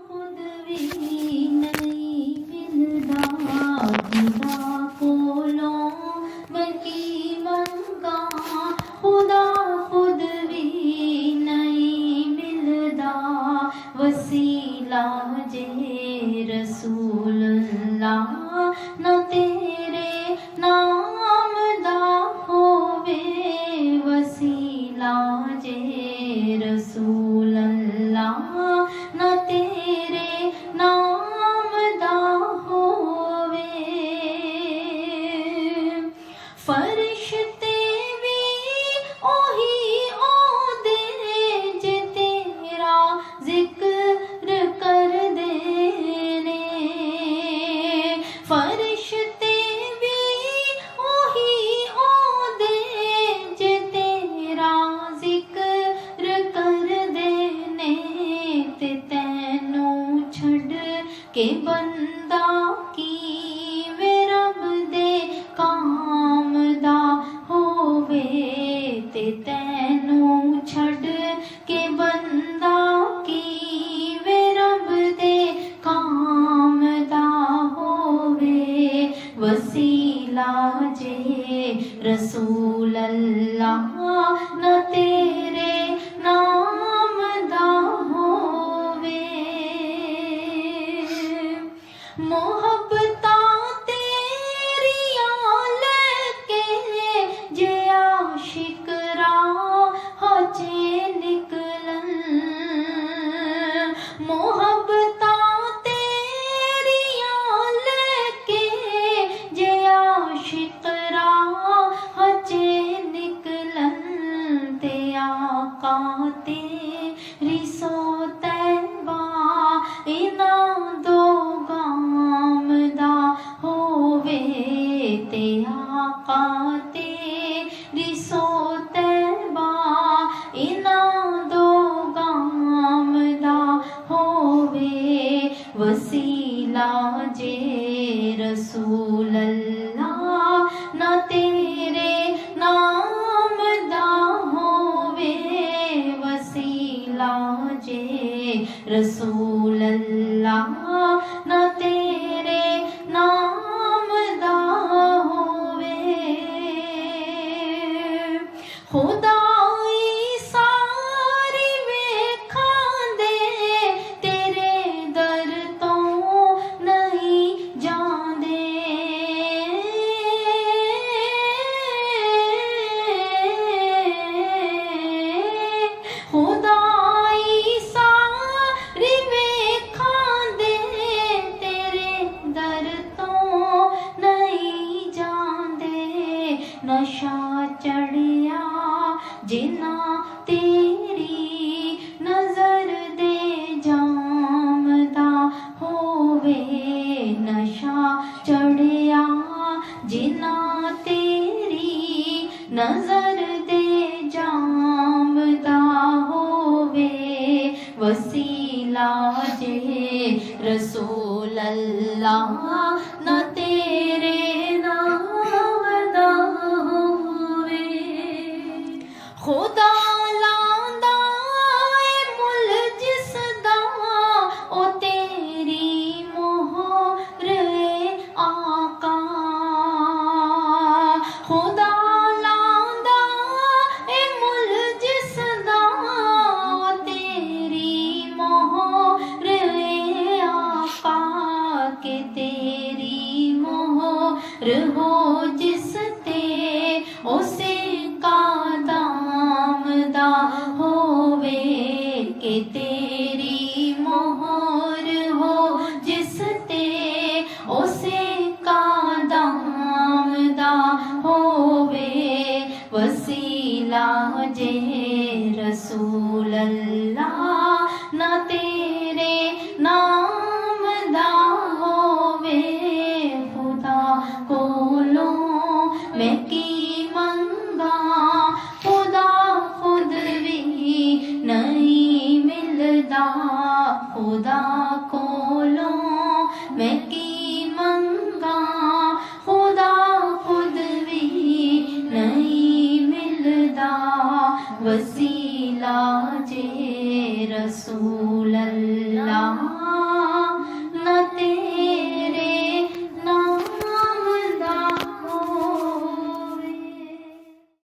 खुद भी नहीं मिलदा, खुदा कोलों मैं की मंगा, खुदा खुद भी नहीं मिलदा, वसीला जे रसूलल्लाह न तेरे नाम दा होवे, वसीला जे रसूलल्लाह न तेरे नाम दा होवे। फरिश्ते भी ओही ओदे जे तेरा जिक्र कर देने, फरिश्ते भी ओही ओदे जे तेरा जिक्र कर देने, ते तैनू छड़ के बंदा की वे रब दे काम दा होवे, ते तैनू छड़ के बंदा की वे रब दे काम दा होवे, वसीला जे रसूलल्लाह न तेरे नाम दा होवे। मोहब्बतां तेरियां लैके जे आशिक राह च निकलन, मोहब्बतां तेरियां लैके जे आशिक राह च निकलन, ते आका तेरी सो तैबा इन्हां दो गाम दा होवे, ते आका तेरी सो तैबा इन्हां दो गाम दा होवे, वसीला जे रसूलल्लाह न तेरे नाम दा होवे, वसीला जे रसूलल्लाह न तेरे नाम दा होवे। खुदाई सारी वेखां दे तेरे दर तो नहीं जांदे, खुदाई सारी वेखां दे तेरे दर तो नहीं जांदे, नशा चढ़िया जिन्ना तेरी नजर दे जाम दा होवे, नशा चढ़िया जिन्ना तेरी नजर दे जाम दा होवे, वसीला जे रसूलल्लाह न तेरे नाम दा होवे। खुदा लांदा ए मुल जिसदा ओ तेरी मोहर ए आका, खुदा लांदा ए मुल जिसदा ओ तेरी मोहर ए आका, के तेरी मोहर हो जिस ते उसे का दाम दा होवे, के तेरी मोहर हो जिस ते उसे का दाम दा होवे, वसीला जे रसूलल्लाह न तेरे नाम दा होवे, खुदा कोलों मैं की मंगा, खुदा खुद भी नहीं मिलदा, खुदा कोलों मैं की मंगा, खुदा खुद भी नहीं मिलदा, वसीला जे रसूल